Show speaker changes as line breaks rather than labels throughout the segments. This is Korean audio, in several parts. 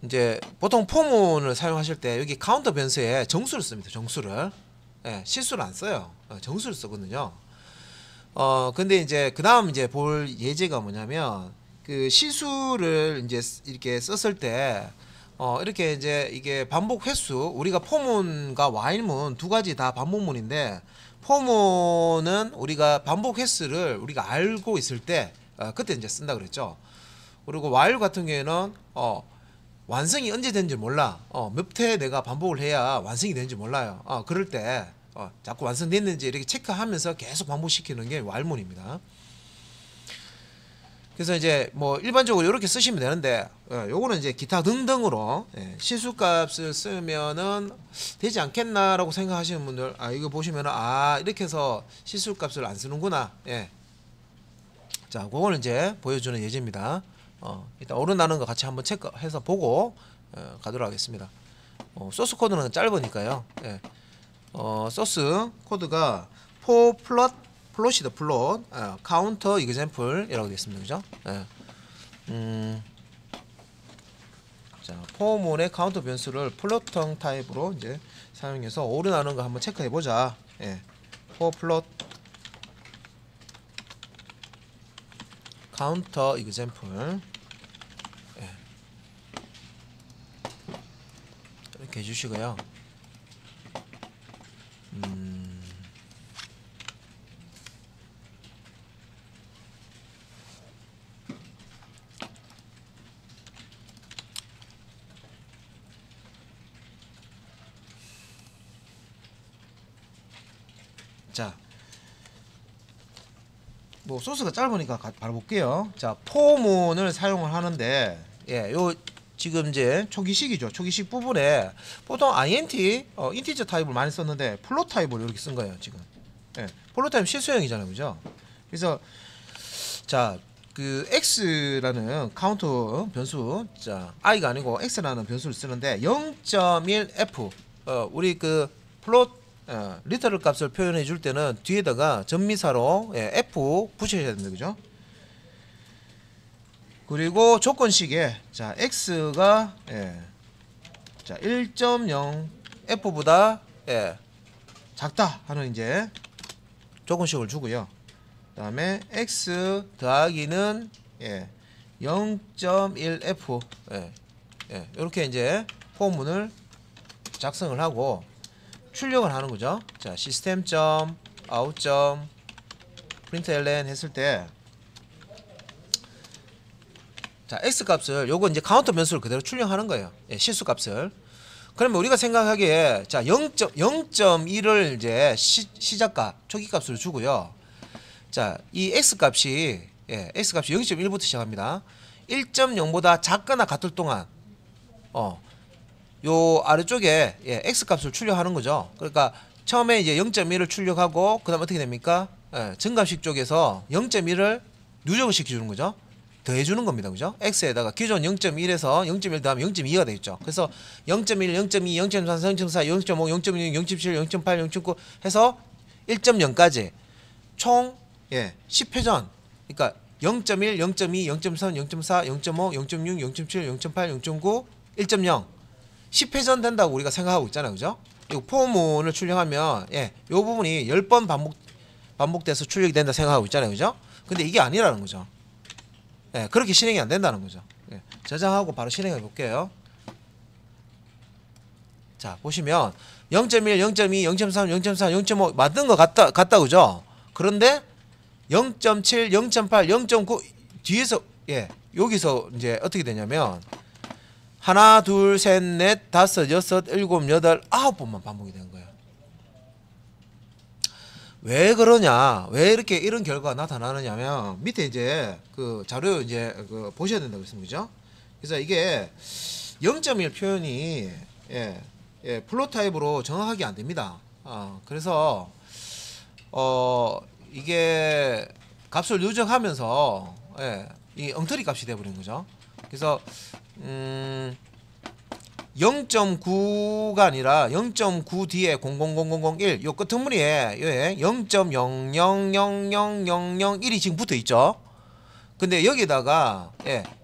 이제 보통 포문을 사용하실 때 여기 카운터 변수에 정수를 씁니다. 정수를. 예, 실수를 안 써요. 정수를 쓰거든요. 근데 이제 그 다음 이제 볼 예제가 뭐냐면 그 실수를 이제 이렇게 썼을 때 이렇게 이제 이게 반복 횟수, 우리가 포문과 while문 두 가지 다 반복문인데, 포문은 우리가 반복 횟수를 우리가 알고 있을 때 그때 이제 쓴다 그랬죠. 그리고 while 같은 경우에는 완성이 언제 되는지 몰라. 몇 회 내가 반복을 해야 완성이 되는지 몰라요. 그럴 때 자꾸 완성됐는지 이렇게 체크하면서 계속 반복시키는 게 while문입니다. 그래서 이제 뭐 일반적으로 이렇게 쓰시면 되는데, 요거는 이제 기타 등등으로 실수값을 쓰면은 되지 않겠나라고 생각하시는 분들, 이거 보시면은 이렇게 해서 실수값을 안 쓰는구나. 자, 그거는 이제 보여주는 예제입니다. 일단 어른나는 거 같이 한번 체크해서 보고 가도록 하겠습니다. 소스 코드는 짧으니까요. 소스 코드가 for 플롯이다. 플롯 카운터 example이라고 되어 있습니다. 그죠? 자, 포문의 카운터 변수를 플롯형 타입으로 이제 사용해서 오른하는 거 한번 체크해 보자. for 플롯 카운터 example 이렇게 해주시고요. 자, 뭐 소스가 짧으니까 바로 볼게요. 자, 포문을 사용을 하는데, 요 지금 이제 초기식이죠. 초기식 부분에 보통 int 인티저 타입을 많이 썼는데 플롯 타입을 이렇게 쓴 거예요. 지금 플롯 타입 실수형이잖아요, 그죠? 그래서 자, 그 x라는 카운터 변수, 자 i가 아니고 x라는 변수를 쓰는데 0.1f 우리 그 플롯 리터럴 값을 표현해 줄 때는 뒤에다가 전미사로 f 붙여야 됩니다, 그죠? 그리고 조건식에 자 x가 자 1.0 f보다 작다 하는 이제 조건식을 주고요. 그다음에 x 더하기는 0.1 f 이렇게 이제 포문을 작성을 하고 출력을 하는 거죠. 자, system.out.println 했을 때, 자, x 값을 요거 이제 카운터 변수를 그대로 출력하는 거예요. 실수 값을. 그러면 우리가 생각하기에 자 0.1을 이제 시작값 초기 값으로 주고요. 자, 이 x 값이 x 값이 0.1부터 시작합니다. 1.0보다 작거나 같을 동안 요 아래쪽에 x 값을 출력하는 거죠. 그러니까 처음에 이제 0.1을 출력하고 그다음 어떻게 됩니까? 증감식 쪽에서 0.1을 누적을 시켜주는 거죠. 더해주는 겁니다, 그죠? x에다가 기존 0.1에서 0.1 더하면 0.2가 되겠죠. 그래서 0.1, 0.2, 0.3, 0.4, 0.5, 0.6, 0.7, 0.8, 0.9 해서 1.0까지 총 10회전. 그러니까 0.1, 0.2, 0.3, 0.4, 0.5, 0.6, 0.7, 0.8, 0.9, 1.0 10회전 된다고 우리가 생각하고 있잖아요, 그죠? 이 포문을 출력하면 요 부분이 10번 반복돼서 출력이 된다 생각하고 있잖아요, 그죠? 근데 이게 아니라는 거죠. 그렇게 실행이 안 된다는 거죠. 저장하고 바로 실행해 볼게요. 자, 보시면 0.1, 0.2, 0.3, 0.4, 0.5 맞는 것 같다 그죠? 그런데 0.7, 0.8, 0.9 뒤에서 여기서 이제 어떻게 되냐면 하나, 둘, 셋, 넷, 다섯, 여섯, 일곱, 여덟, 9번만 반복이 되는 거예요. 왜 그러냐? 왜 이렇게 이런 결과가 나타나느냐면 밑에 이제 그 자료 이제 그 보셔야 된다고 했습니다. 그죠? 그래서 이게 0.1 표현이 플롯 타입으로 정확하게 안 됩니다. 그래서 이게 값을 누적하면서 이 엉터리 값이 되어버린 거죠. 그래서 0.9가 아니라 0.9 뒤에 00001 요 끄트머리에 0.0000001이 지금 붙어 있죠. 근데 여기다가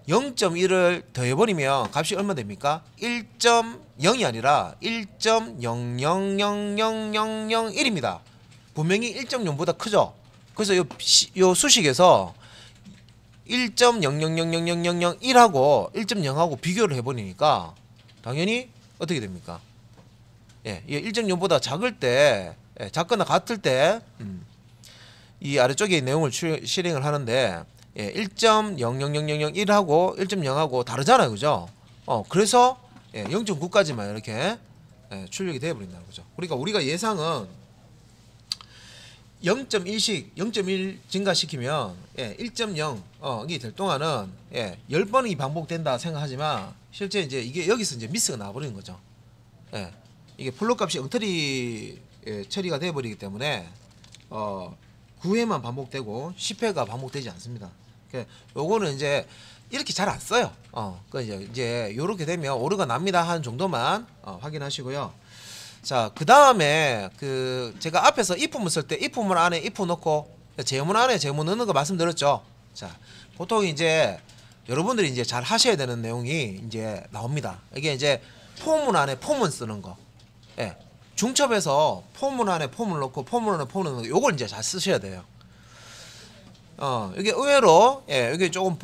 0.1을 더해버리면 값이 얼마 됩니까? 1.0이 아니라 1.00000001입니다. 분명히 1.0보다 크죠. 그래서 요 수식에서 1.00000001하고 1.0하고 비교를 해버리니까 당연히 어떻게 됩니까? 이게 1.0보다 작을 때, 작거나 같을 때, 이 아래쪽에 내용을 실행을 하는데, 1.000001하고 1.0하고 다르잖아요, 그죠? 그래서 0.9까지만 이렇게 출력이 되어버린다는 거죠. 그러니까 우리가 예상은 0.1 증가시키면 1.0이 될 동안은 10번이 반복된다 생각하지만 실제 이제 이게 여기서 이제 미스가 나와버리는 거죠. 이게 플롯 값이 엉터리 처리가 되어버리기 때문에 9회만 반복되고 10회가 반복되지 않습니다. 요거는 이제 이렇게 잘 안 써요. 그 이제 요렇게 되면 오류가 납니다 하는 정도만 확인하시고요. 자, 그 다음에 제가 앞에서 if문 쓸 때 if문 안에 if 넣고 제문 안에 제문 넣는 거 말씀드렸죠. 자, 보통 이제 여러분들이 이제 잘 하셔야 되는 내용이 이제 나옵니다. 이게 이제 포문 안에 포문 쓰는 거. 중첩에서 포문 안에 포문 넣고 포문 안에 포문 넣는 거. 요걸 이제 잘 쓰셔야 돼요. 이게 의외로 이게 조금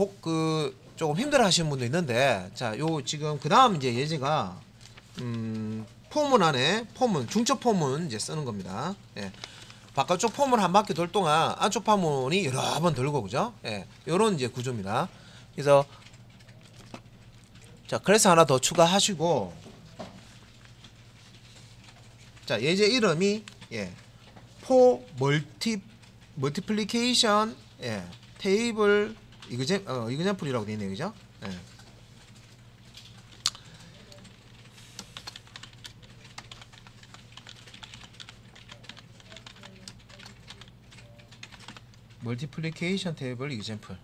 조금 힘들어 하시는 분도 있는데, 자, 요 지금 그 다음 이제 예제가 포문 안에 포문, 중첩 포문 이제 쓰는 겁니다. 바깥쪽 포문 한 바퀴 돌 동안 안쪽 포문이 여러 번 돌고, 그죠? 요런 이제 구조입니다. 그래서 자, 그래서 하나 더 추가하시고, 자, 예제 이름이 포 멀티플리케이션 테이블 이그젠플이라고 되어 있네요, 그죠? 멀티플리케이션 테이블 이그젠플.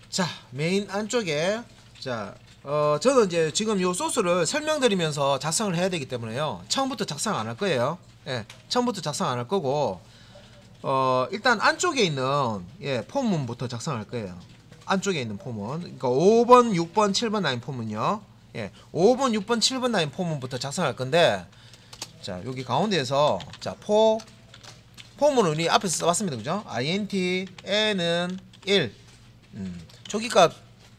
자, 메인 안쪽에 저는 이제 지금 요 소스를 설명드리면서 작성을 해야 되기 때문에요. 처음부터 작성 안 할 거예요. 처음부터 작성 안 할 거고, 일단 안쪽에 있는 포문부터 작성할 거예요. 안쪽에 있는 포문. 그러니까 5번, 6번, 7번 라인 포문요. 5번, 6번, 7번 라인 포문부터 작성할 건데, 자, 여기 가운데에서 자, 포문을 우리 앞에서 써봤습니다, 그죠? int n은 1. 초기값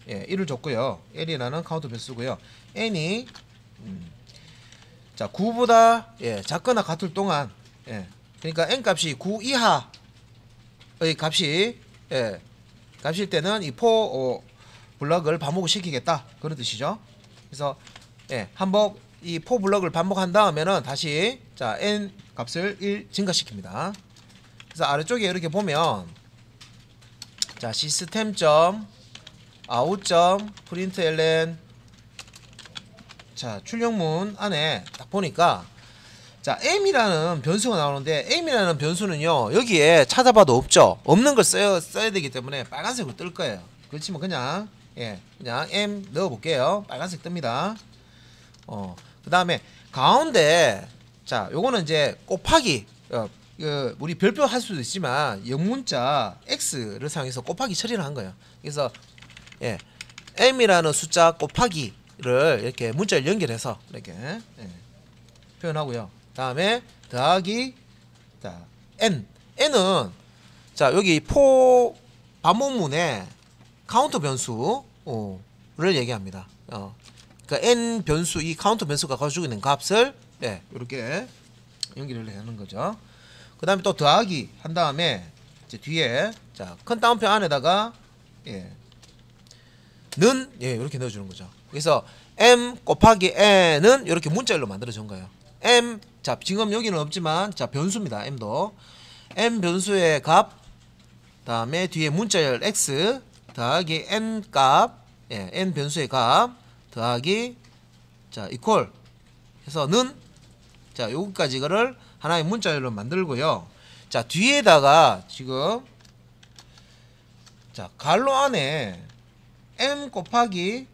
1을 줬고요. L이라는 카운트 변수고요. n이 자, 9보다 작거나 같을 동안 그러니까 n 값이 9 이하의 값이 값일 때는 이 for 블럭을 반복을 시키겠다, 그런 뜻이죠. 그래서 한번 이 for 블럭을 반복한 다음에는 다시 자, n 값을 1 증가시킵니다. 그래서 아래쪽에 이렇게 보면 자, system.out.println 자, 출력문 안에 딱 보니까 자, m이라는 변수가 나오는데, m이라는 변수는요 여기에 찾아봐도 없죠. 없는 걸 써야 되기 때문에 빨간색으로 뜰 거예요. 그렇지만 그냥 그냥 m 넣어 볼게요. 빨간색 뜹니다. 그 다음에 가운데 자, 요거는 이제 곱하기 우리 별표 할 수도 있지만 영문자 x를 사용해서 곱하기 처리를 한 거예요. 그래서 m이라는 숫자 곱하기를 이렇게 문자를 연결해서 이렇게 표현하고요. 다음에 더하기 자, n은 자, 여기 for 반복문에 카운터 변수를 얘기합니다. 그러니까 n 변수, 이 카운터 변수가 가지고 있는 값을 이렇게 연결을 하는 거죠. 그 다음에 또 더하기 한 다음에 이제 뒤에 자, 큰 따옴표 안에다가 는 이렇게 넣어주는 거죠. 그래서 m 곱하기 n은 이렇게 문자열로 만들어준 거예요. m 자, 지금 여기는 없지만 자, 변수입니다. m도 m 변수의 값 다음에 뒤에 문자열 x 더하기 n 값 n 변수의 값 더하기 자, 이퀄 해서 는 자, 여기까지 이거를 하나의 문자열로 만들고요. 자, 뒤에다가 지금 자, 괄호 안에 m 곱하기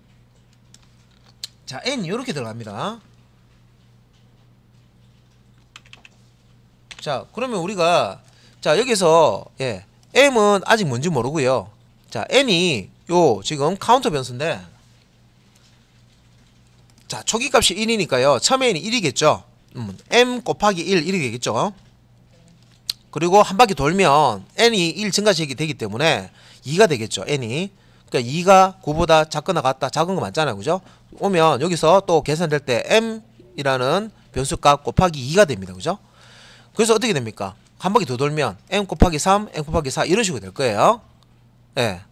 자, n 이렇게 들어갑니다. 자, 그러면 우리가 자, 여기서 예, m은 아직 뭔지 모르고요. 자, n이 요 지금 카운터 변수인데 자, 초기값이 1이니까요. 처음에 n이 1이겠죠. m 곱하기 1 이렇게 되겠죠. 그리고 한 바퀴 돌면 n이 1 증가시키게 되기 때문에 2가 되겠죠. n이. 그러니까 2가 9보다 작거나 같다. 작은 거 맞잖아요. 그죠? 오면 여기서 또 계산될 때 m이라는 변수값 곱하기 2가 됩니다. 그죠? 그래서 어떻게 됩니까? 한 바퀴 더 돌면 m 곱하기 3, m 곱하기 4 이런 식으로 될 거예요. 예.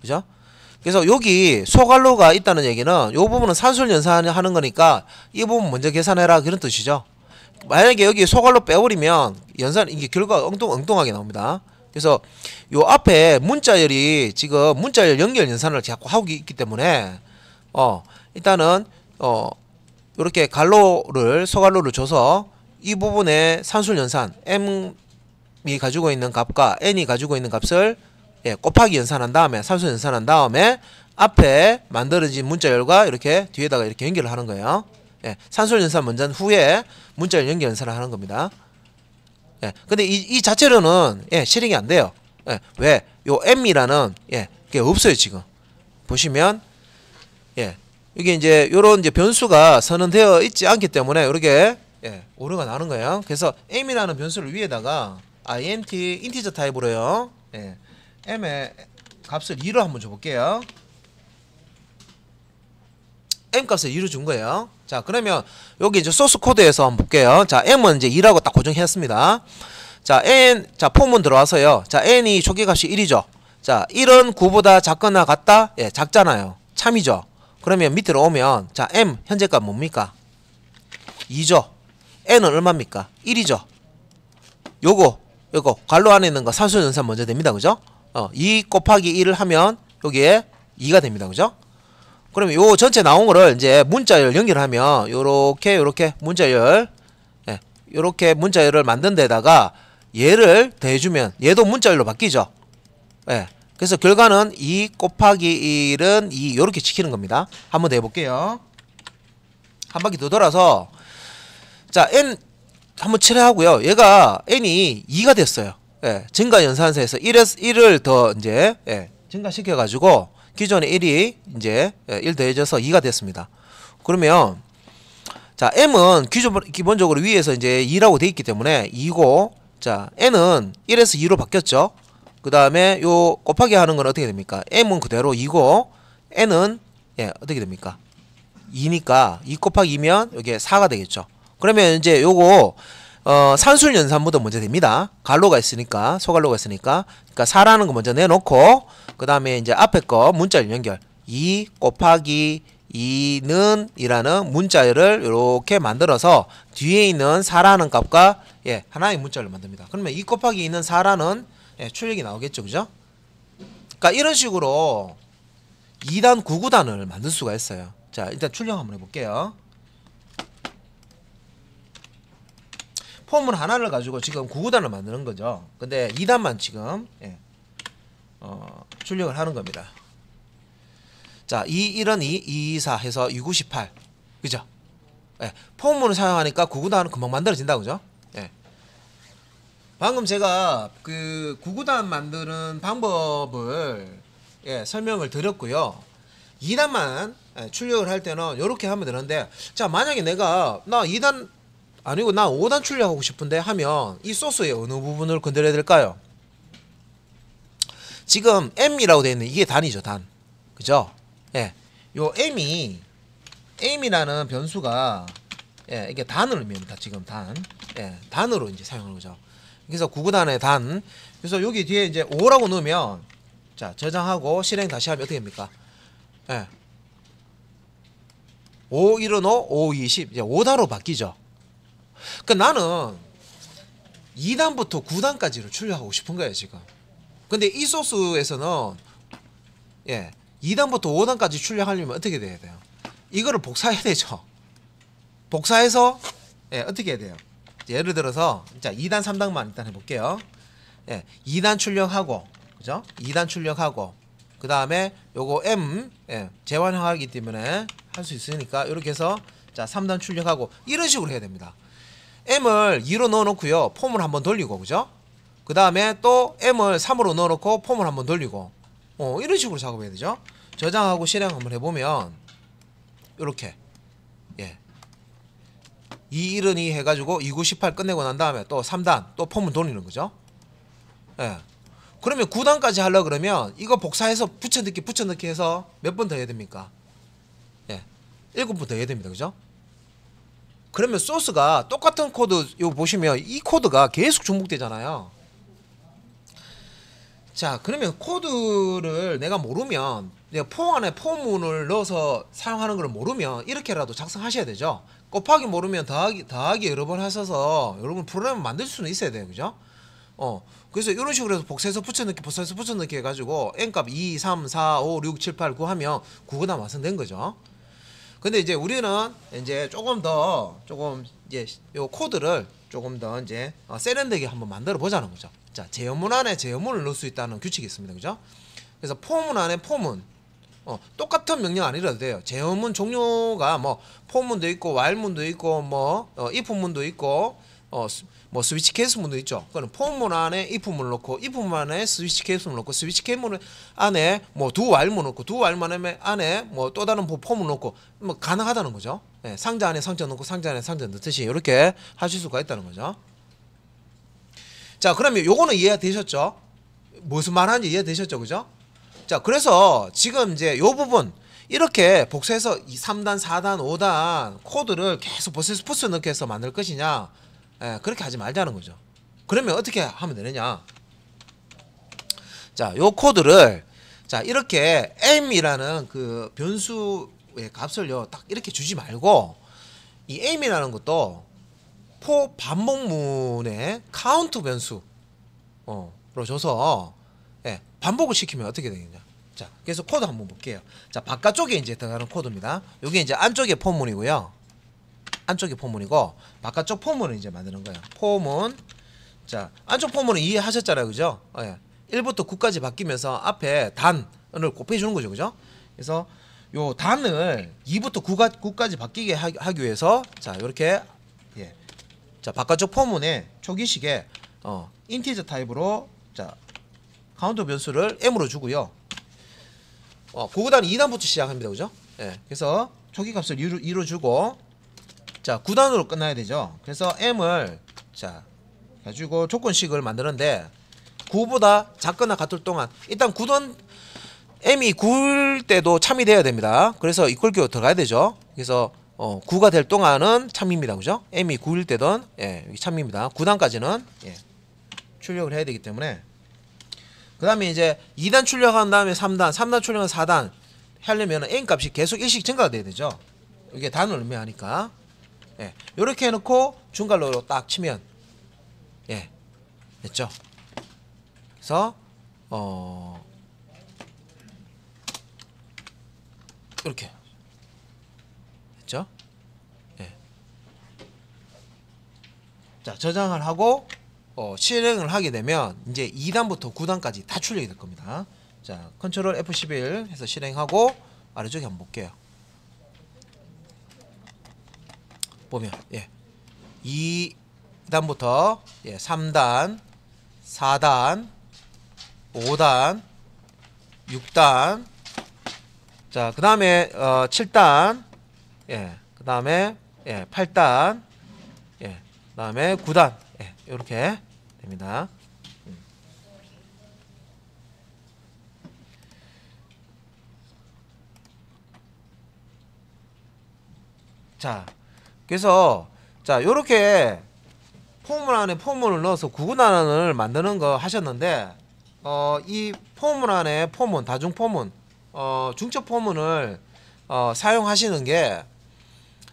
그죠? 그래서 여기 소괄호가 있다는 얘기는 요 부분은 산술 연산하는 거니까 이 부분 먼저 계산해라 그런 뜻이죠. 만약에 여기 소괄호 빼버리면 연산 이게 결과가 엉뚱하게 나옵니다. 그래서 요 앞에 문자열이 지금 문자열 연결 연산을 자꾸 하고 있기 때문에 일단은 요렇게 갈로를 소괄호를 줘서 이 부분에 산술 연산 m이 가지고 있는 값과 n이 가지고 있는 값을 예, 곱하기 연산한 다음에 산술 연산한 다음에 앞에 만들어진 문자열과 이렇게 뒤에다가 이렇게 연결을 하는 거예요. 예, 산술 연산 먼저 한 후에 문자열 연결 연산을 하는 겁니다. 예, 근데 이 자체로는 예, 실행이 안 돼요. 예, 왜? 요 m이라는 예, 게 없어요 지금. 보시면 예, 이게 이제 요런 이제 변수가 선언되어 있지 않기 때문에 이렇게 예, 오류가 나는 거예요. 그래서 m이라는 변수를 위에다가 int 인티저 타입으로요. 예, m의 값을 2로 한번 줘볼게요. m 값을 2로 준 거예요. 자, 그러면 여기 이제 소스 코드에서 한번 볼게요. 자, m은 이제 2라고 딱 고정했습니다. 자, 자, 폼은 들어와서요. 자, n이 초기값이 1이죠. 자, 1은 9보다 작거나 같다? 예, 작잖아요. 참이죠. 그러면 밑으로 오면, 자, m 현재값 뭡니까? 2죠. n은 얼마입니까? 1이죠. 요거 괄호 안에 있는 거 산술 연산 먼저 됩니다. 그죠? 2 곱하기 1을 하면 여기에 2가 됩니다. 그죠? 그러면 요 전체 나온 거를 이제 문자열 연결하면 요렇게 문자열 예, 요렇게 문자열을 만든 데다가 얘를 더해주면 얘도 문자열로 바뀌죠. 예, 그래서 결과는 2 곱하기 1은 2 요렇게 지키는 겁니다. 한번 더 해볼게요. 한 바퀴 더 돌아서 자, n 한번 칠해하고요. 얘가 n이 2가 됐어요. 예, 증가 연산서에서 1을 더 이제 예, 증가시켜가지고 기존에 1이 이제 1 더해져서 2가 됐습니다. 그러면 자, m은 기본적으로 위에서 이제 2라고 되어 있기 때문에 2고 자, n은 1에서 2로 바뀌었죠. 그 다음에 요 곱하기 하는 건 어떻게 됩니까? m은 그대로 2고 n은 예, 어떻게 됩니까? 2니까 2 곱하기 2면 여기에 4가 되겠죠. 그러면 이제 요거 산술 연산부터 먼저 됩니다. 갈로가 있으니까 소갈로가 있으니까 그러니까 4라는 거 먼저 내놓고 그 다음에 이제 앞에 거 문자열 연결 2 곱하기 2는 이라는 문자열을 이렇게 만들어서 뒤에 있는 4라는 값과 예, 하나의 문자열을 만듭니다. 그러면 2 곱하기 2는 4라는 예, 출력이 나오겠죠. 그죠? 그러니까 이런 식으로 2단 9구단을 만들 수가 있어요. 자, 일단 출력 한번 해볼게요. 폼을 하나를 가지고 지금 9구단을 만드는 거죠. 근데 2단만 지금 예, 출력을 하는 겁니다. 자, 1은 2, 2, 4 해서 2, 9, 18 그죠? 예, 폼을 사용하니까 9구단은 금방 만들어진다. 그죠? 예. 방금 제가 그 9구단 만드는 방법을 예, 설명을 드렸고요. 2단만 예, 출력을 할 때는 이렇게 하면 되는데 자, 만약에 내가 나 2단 아니고 나 5단 출력하고 싶은데 하면 이 소스의 어느 부분을 건드려야 될까요? 지금 m이라고 되어 있는 이게 단이죠. 단. 그죠? 예. 요 m이라는 변수가 예, 이게 단을 의미합니다. 지금 단. 예, 단으로 이제 사용하는 거죠. 그래서 9구단의 단. 그래서 여기 뒤에 이제 5라고 넣으면 자, 저장하고 실행 다시 하면 어떻게 됩니까? 예. 5, 1은 5, 5, 20. 이제 5단으로 바뀌죠. 그 나는 2단부터 9단까지를 출력하고 싶은 거예요, 지금. 근데 이 소스에서는 예, 2단부터 5단까지 출력하려면 어떻게 돼야 돼요? 이거를 복사해야 되죠. 복사해서 예, 어떻게 해야 돼요? 예를 들어서 자, 2단, 3단만 일단 해볼게요. 예, 2단 출력하고 그죠? 2단 출력하고 그 다음에 요거 M 재환형하기 때문에 할 수 있으니까 이렇게 해서 자 3단 출력하고 이런 식으로 해야 됩니다. M을 2로 넣어놓고요 폼을 한번 돌리고 그죠? 그 다음에 또 M을 3으로 넣어놓고 폼을 한번 돌리고 이런 식으로 작업해야 되죠. 저장하고 실행 한번 해보면 이렇게 2, 1은 2 해가지고 2, 9, 18 끝내고 난 다음에 또 3단 또 폼을 돌리는 거죠. 그러면 9단까지 하려 그러면 이거 복사해서 붙여넣기 해서 몇 번 더 해야 됩니까? 7번 더 해야 됩니다. 그죠? 그러면 소스가 똑같은 코드 이거 보시면 이 코드가 계속 중복되잖아요. 자 그러면 코드를 내가 모르면 내가 폼 안에 폼문을 넣어서 사용하는 걸 모르면 이렇게라도 작성하셔야 되죠. 곱하기 모르면 더하기 여러 번 하셔서 여러분 프로그램을 만들 수는 있어야 돼요. 그죠? 그래서 이런 식으로 해서 복사해서 붙여넣기 해가지고 n값 2, 3, 4, 5, 6, 7, 8, 9 하면 9가 완성된 거죠. 근데 이제 우리는 이제 조금 이제 요 코드를 조금 더 이제 세련되게 한번 만들어 보자는 거죠. 자, 제어문 안에 제어문을 넣을 수 있다는 규칙이 있습니다. 그죠? 그래서 폼문 안에 폼문 똑같은 명령 아니라도 돼요. 제어문 종류가 뭐 폼문도 있고 while문도 있고 뭐 if문도 있고 뭐 스위치 케이스문도 있죠. 그럼 폼문 안에 if문을 넣고 if문 안에 스위치 케이스문을 넣고 스위치 케이스문 안에 뭐 두 while문 넣고 두 while문 안에 뭐 또 다른 폼을 넣고 뭐 가능하다는 거죠. 상자 안에 상자 넣고 상자 안에 상자 넣듯이 이렇게 하실 수가 있다는 거죠. 자 그러면 요거는 이해되셨죠? 무슨 말하는지 이해되셨죠? 그죠? 자 그래서 지금 이제 요 부분 이렇게 복사해서 3단 4단 5단 코드를 계속 붙여 넣기 해서 만들 것이냐 그렇게 하지 말자는 거죠. 그러면 어떻게 하면 되느냐? 자, 요 코드를 자 이렇게 m이라는 그 변수의 값을요 딱 이렇게 주지 말고 이 m이라는 것도 반복문의 카운트 변수로 줘서 반복을 시키면 어떻게 되겠냐? 자, 그래서 코드 한번 볼게요. 자, 바깥쪽에 이제 들어가는 코드입니다. 여기 이제 안쪽에 폼문이고요. 안쪽에 폼문이고 바깥쪽 폼문을 이제 만드는 거예요. 폼문. 자, 안쪽 폼문은 이해하셨잖아요. 그죠? 1부터 9까지 바뀌면서 앞에 단을 곱해 주는 거죠. 그죠? 그래서 요 단을 2부터 9까지 바뀌게 하기 위해서 자, 요렇게 자, 바깥쪽 폼문에 초기식에 인티저 타입으로 자, 카운트 변수를 m으로 주고요. 구구단 2단부터 시작합니다. 그죠? 그래서 초기 값을 2로 주고 자 9단으로 끝나야 되죠. 그래서 m을 자 가지고 조건식을 만드는데 9보다 작거나 같을 동안 일단 9단 m이 9일 때도 참이 돼야 됩니다. 그래서 이퀄 들어가야 되죠. 그래서 9가 될 동안은 참입니다. 그죠? m이 9일 때든 여기 참입니다. 9단까지는 출력을 해야 되기 때문에 그 다음에 이제 2단 출력한 다음에 3단 출력한 4단 하려면 n 값이 계속 일씩 증가가 돼야 되죠. 이게 단을 의미하니까 요렇게 해놓고 중괄호로 딱 치면 됐죠. 그래서 이렇게 됐죠. 자 저장을 하고 실행을 하게 되면 이제 2단부터 9단까지 다 출력이 될 겁니다. 자 컨트롤 F11 해서 실행하고 아래쪽에 한번 볼게요. 보면 2단부터 3단 4단 5단 6단 자 그 다음에 7단 그 다음에 8단 그 다음에 9단 이렇게 됩니다. 자 그래서 자 요렇게 폼문 안에 폼문을 넣어서 구구단을 만드는 거 하셨는데 이 폼문 안에 폼문 다중 폼문 중첩 폼문을 사용하시는 게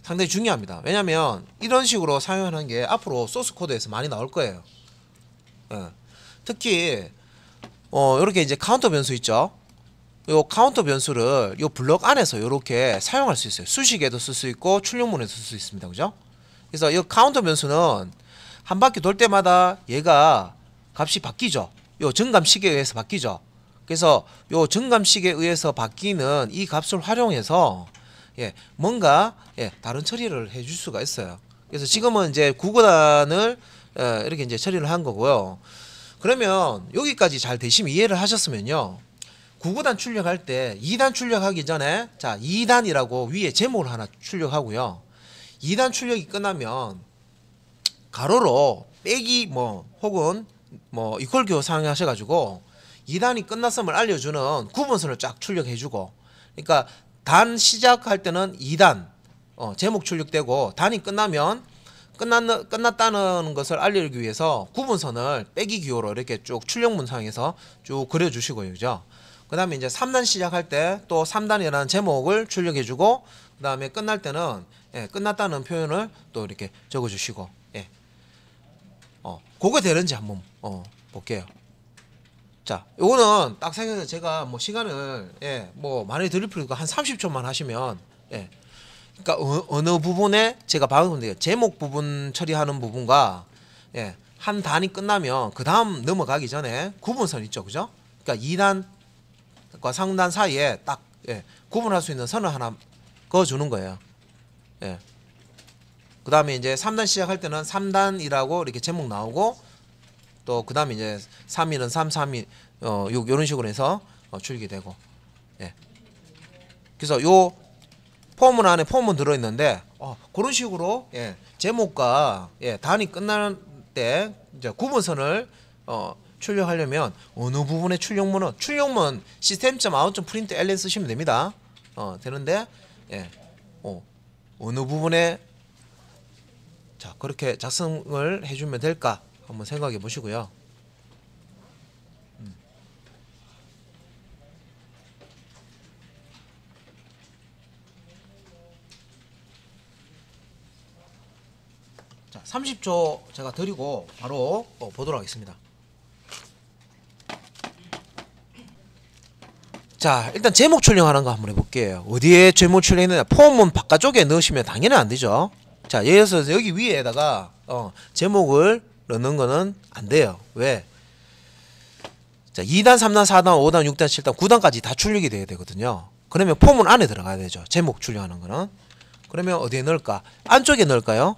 상당히 중요합니다. 왜냐면 이런 식으로 사용하는 게 앞으로 소스 코드에서 많이 나올 거예요. 특히 이렇게 이제 카운터 변수 있죠. 요 카운터 변수를 요 블럭 안에서 이렇게 사용할 수 있어요. 수식에도 쓸 수 있고 출력문에도 쓸 수 있습니다. 그죠? 그래서 이 카운터 변수는 한 바퀴 돌 때마다 얘가 값이 바뀌죠. 요 증감식에 의해서 바뀌죠. 그래서 요 증감식에 의해서 바뀌는 이 값을 활용해서 뭔가 다른 처리를 해줄 수가 있어요. 그래서 지금은 이제 구구단을 이렇게 이제 처리를 한 거고요. 그러면 여기까지 잘 되시면 이해를 하셨으면요. 9구단 출력할 때 2단 출력하기 전에 자 2단이라고 위에 제목을 하나 출력하고요. 2단 출력이 끝나면 가로로 빼기 뭐 혹은 뭐 이퀄 기호 사용하셔가지고 2단이 끝났음을 알려주는 구분선을 쫙 출력해주고, 그러니까 단 시작할 때는 2단 제목 출력되고 단이 끝나면 끝났다는 것을 알리기 위해서 구분선을 빼기 기호로 이렇게 쭉 출력문 상에서 쭉 그려주시고요. 그죠? 그 다음에 이제 3단 시작할 때 또 3단이라는 제목을 출력해주고, 그 다음에 끝날 때는 끝났다는 표현을 또 이렇게 적어주시고, 그거 되는지 한번 볼게요. 자, 요거는 딱 생각해서 제가 뭐 시간을 뭐 많이 드릴 필요가 한 30초만 하시면 그러니까 어느 부분에 제가 방금 제목 부분 처리하는 부분과 한 단이 끝나면 그 다음 넘어가기 전에 구분선 있죠, 그죠? 그러니까 2단과 상단 사이에 딱 구분할 수 있는 선을 하나 그어주는 거예요. 그 다음에 이제 3단 시작할 때는 3단이라고 이렇게 제목 나오고, 또 그 다음에 이제 3위는 3, 3위 요런 식으로 해서 출력이 되고, 그래서 요 포문 안에 포문 들어있는데 그런 식으로 제목과 단이 끝나는 때 이제 구분선을 출력하려면 어느 부분의 출력문 system.out.println 쓰시면 됩니다. 되는데 어느 부분에 자 그렇게 작성을 해주면 될까 한번 생각해 보시고요. 자, 30초 제가 드리고 바로 보도록 하겠습니다. 자, 일단 제목 출력하는 거 한번 해볼게요. 어디에 제목 출력했느냐? 폼은 바깥쪽에 넣으시면 당연히 안 되죠. 자, 예를 들어서 여기 위에다가 제목을 넣는 거는 안 돼요. 왜? 자, 2단, 3단, 4단, 5단, 6단, 7단, 9단까지 다 출력이 돼야 되거든요. 그러면 폼은 안에 들어가야 되죠. 제목 출력하는 거는. 그러면 어디에 넣을까? 안쪽에 넣을까요?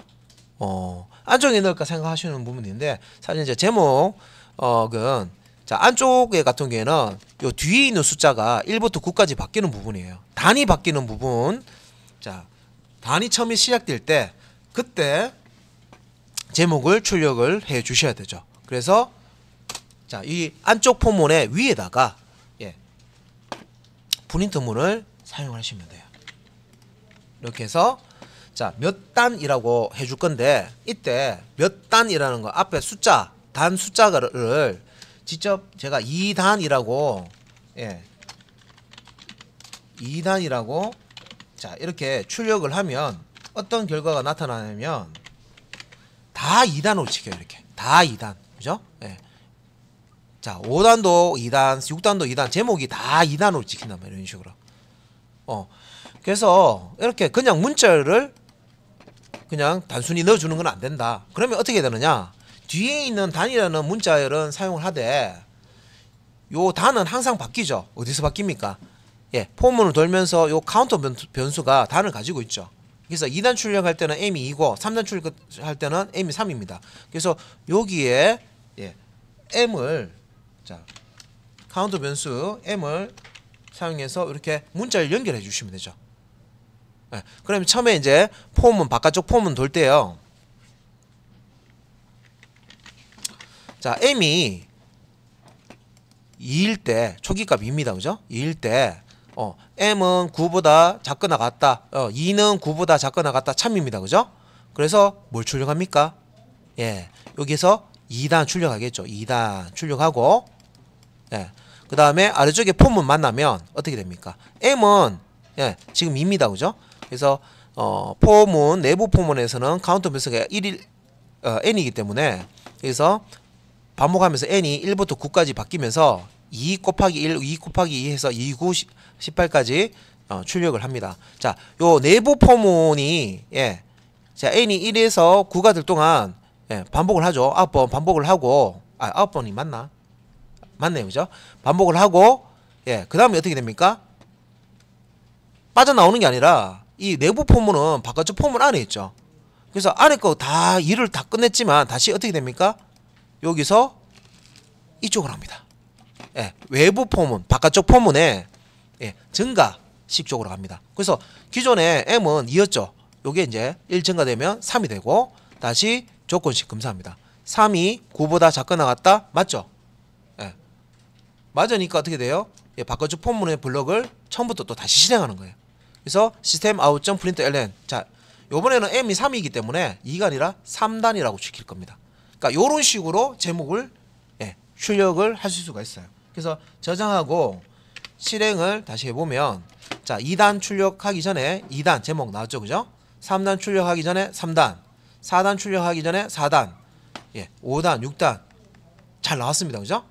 안쪽에 넣을까 생각하시는 부분인데, 사실 이제 제목은 자, 안쪽에 같은 경우에는 요 뒤에 있는 숫자가 1부터 9까지 바뀌는 부분이에요. 단이 바뀌는 부분. 자, 단이 처음에 시작될 때 그때 제목을 출력을 해 주셔야 되죠. 그래서 자, 이 안쪽 포문의 위에다가 프린트문을 사용하시면 돼요. 이렇게 해서 자, 몇 단이라고 해줄 건데, 이때 몇 단이라는 거 앞에 숫자, 단 숫자를 직접 제가 2단이라고 2단이라고 자 이렇게 출력을 하면 어떤 결과가 나타나냐면 다 2단으로 찍혀요. 이렇게 다 2단, 그죠? 자, 5단도 2단, 6단도 2단, 제목이 다 2단으로 찍힌단 말이에요. 이런 식으로. 그래서 이렇게 그냥 문자를 그냥 단순히 넣어주는 건 안 된다. 그러면 어떻게 되느냐? 뒤에 있는 단이라는 문자열은 사용을 하되 요 단은 항상 바뀌죠. 어디서 바뀝니까? 포문을 돌면서 요 카운터 변수가 단을 가지고 있죠. 그래서 2단 출력할 때는 m이 2고 3단 출력할 때는 m이 3입니다. 그래서 여기에 m을 자 카운터 변수 m을 사용해서 이렇게 문자를 연결해 주시면 되죠. 그러면 처음에 이제 폼은 바깥쪽 폼은 돌 때요. 자, m이 2일 때 초기값 2입니다. 그죠? 2일 때 m은 9보다 작거나 같다. 2는 9보다 작거나 같다. 참입니다. 그죠? 그래서 뭘 출력합니까? 여기서 2단 출력하겠죠. 2단 출력하고 그 다음에 아래쪽에 폼은 만나면 어떻게 됩니까? m은 지금 2입니다. 그죠? 그래서 포문 내부 포문에서는 카운터 변수가 1일 n이기 때문에 그래서 반복하면서 n이 1부터 9까지 바뀌면서 2 곱하기 1, 2 곱하기 2 해서 2, 9, 18까지 출력을 합니다. 자, 요 내부 포문이 자, n이 1에서 9가 될 동안 반복을 하죠. 9번 반복을 하고 9번이 맞나? 맞네요. 그죠? 반복을 하고, 예, 그 다음에 어떻게 됩니까? 빠져나오는 게 아니라 이 내부 포문은 바깥쪽 포문 안에 있죠. 그래서 안에 거 다 일을 다 끝냈지만 다시 어떻게 됩니까? 여기서 이쪽으로 합니다. 예, 외부 포문, 바깥쪽 포문에 예, 증가식 쪽으로 갑니다. 그래서 기존에 M은 2였죠. 요게 이제 1 증가되면 3이 되고 다시 조건식 검사합니다. 3이 9보다 작거나 같다? 맞죠? 예. 맞으니까 어떻게 돼요? 예, 바깥쪽 포문의 블럭을 처음부터 또 다시 실행하는 거예요. 그래서 시스템 아웃.println 자, 요번에는 M이 3이기 때문에 2가 아니라 3단이라고 지킬 겁니다. 그러니까 요런 식으로 제목을 예, 출력을 하실 수가 있어요. 그래서 저장하고 실행을 다시 해보면 자, 2단 출력하기 전에 2단 제목 나왔죠, 그죠? 3단 출력하기 전에 3단, 4단 출력하기 전에 4단, 예, 5단, 6단 잘 나왔습니다, 그죠?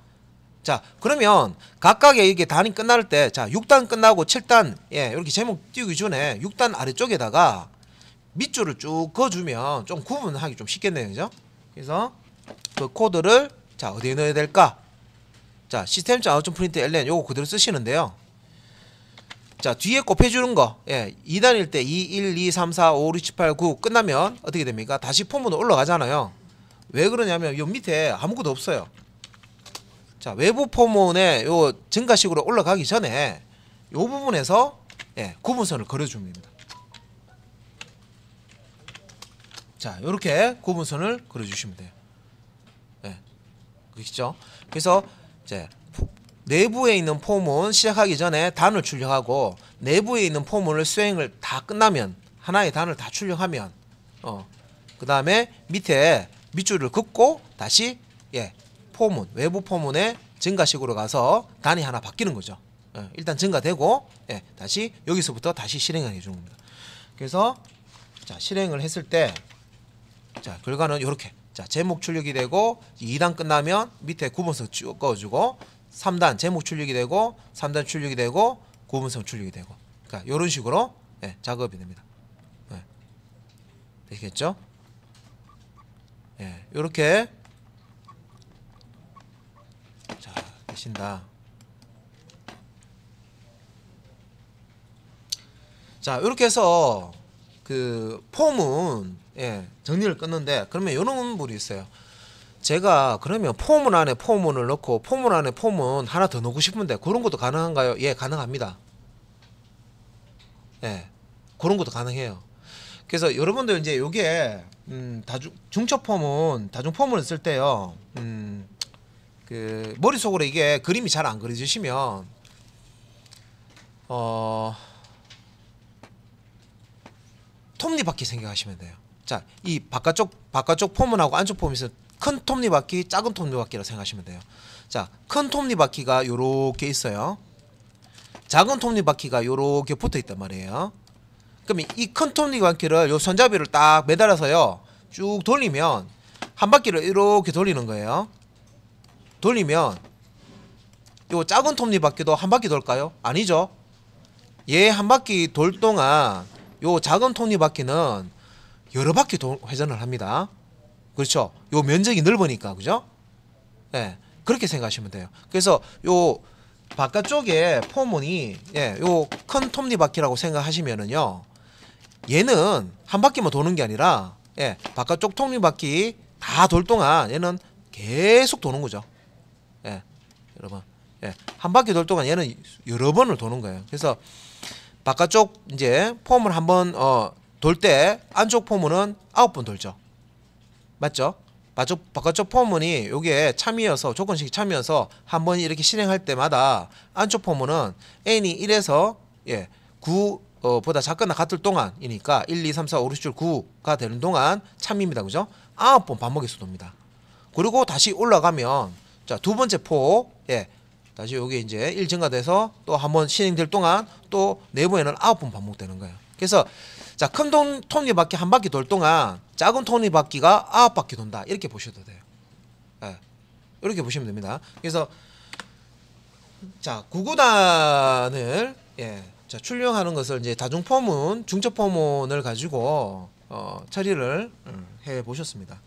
자, 그러면 각각의 이게 단이 끝날 때, 자, 6단 끝나고 7단, 예, 이렇게 제목 띄우기 전에 6단 아래쪽에다가 밑줄을 쭉 그어주면 좀 구분하기 좀 쉽겠네요, 그죠? 그래서 그 코드를 자, 어디에 넣어야 될까? 자, 시스템.out.println 요거 그대로 쓰시는데요. 자, 뒤에 곱해주는 거, 예, 2단일 때 2, 1, 2, 3, 4, 5, 6, 7, 8, 9 끝나면 어떻게 됩니까? 다시 포문으로 올라가잖아요. 왜 그러냐면 요 밑에 아무것도 없어요. 자, 외부 포문에 요 증가식으로 올라가기 전에 요 부분에서 예, 구분선을 그려줍니다. 자, 요렇게 구분선을 그려주시면 돼요. 예, 그렇죠? 그래서 이제 내부에 있는 포문 시작하기 전에 단을 출력하고 내부에 있는 포문을 수행을 다 끝나면 하나의 단을 다 출력하면 그 다음에 밑에 밑줄을 긋고 다시 예, 포문 외부 포문의 증가식으로 가서 단이 하나 바뀌는 거죠. 예, 일단 증가되고 예, 다시 여기서부터 다시 실행을 해주는 겁니다. 그래서 자, 실행을 했을 때 자, 결과는 이렇게 자, 제목 출력이 되고 2단 끝나면 밑에 구분선 쭉 그어주고 3단 제목 출력이 되고 3단 출력이 되고 구분선 출력이 되고 그러니까 이런 식으로 예, 작업이 됩니다. 예, 되겠죠? 예, 이렇게 자, 되신다. 자, 이렇게 해서 그 폼은 예, 정리를 끊는데 그러면 이런 분이 있어요. 제가 그러면 포문 안에 포문을 넣고 포문 안에 포문 하나 더 넣고 싶은데 그런 것도 가능한가요? 예, 가능합니다. 예, 그런 것도 가능해요. 그래서 여러분들 이제 요게 중첩 포문, 다중 포문을 쓸 때요. 그 머릿속으로 이게 그림이 잘 안 그려지시면 톱니바퀴 생각하시면 돼요. 자, 이 바깥쪽 포문하고 안쪽 포문에서 큰 톱니바퀴, 작은 톱니바퀴라고 생각하시면 돼요. 자, 큰 톱니바퀴가 요렇게 있어요. 작은 톱니바퀴가 요렇게 붙어 있단 말이에요. 그럼 이 큰 톱니바퀴를 요 손잡이를 딱 매달아서요 쭉 돌리면 한 바퀴를 이렇게 돌리는 거예요. 돌리면 요 작은 톱니바퀴도 한 바퀴 돌까요? 아니죠. 얘 한 바퀴 돌 동안 요 작은 톱니바퀴는 여러 바퀴 회전을 합니다. 그렇죠? 요 면적이 넓으니까, 그죠? 예, 그렇게 생각하시면 돼요. 그래서 요 바깥쪽에 포문이 예, 요 큰 톱니바퀴라고 생각하시면은요, 얘는 한 바퀴만 도는 게 아니라 예, 바깥쪽 톱니바퀴 다 돌 동안 얘는 계속 도는 거죠. 예, 여러분, 예, 한 바퀴 돌 동안 얘는 여러 번을 도는 거예요. 그래서 바깥쪽 이제 포문 한번 돌 때 안쪽 포문은 9번 돌죠. 맞죠? 바깥쪽 포문이 요게 참이어서 조건식 참이어서 한번 이렇게 실행할 때마다 안쪽 포문은 n이 1에서 예, 9 보다 작거나 같을 동안이니까 1, 2, 3, 4, 5, 6, 7, 9가 되는 동안 참입니다. 그죠? 9번 반복해서 돕니다. 그리고 다시 올라가면 자, 두 번째 포 예, 다시 여기 이제 1 증가돼서 또 한번 실행될 동안 또 내부에는 9번 반복되는 거예요. 그래서 자, 큰 톱니바퀴 한 바퀴 돌 동안 작은 톱니바퀴가 9바퀴 돈다. 이렇게 보셔도 돼요. 예, 이렇게 보시면 됩니다. 그래서 자, 9구단을 예, 자, 출력하는 것을 이제 다중 포문, 중첩 포문을 가지고 처리를 해 보셨습니다.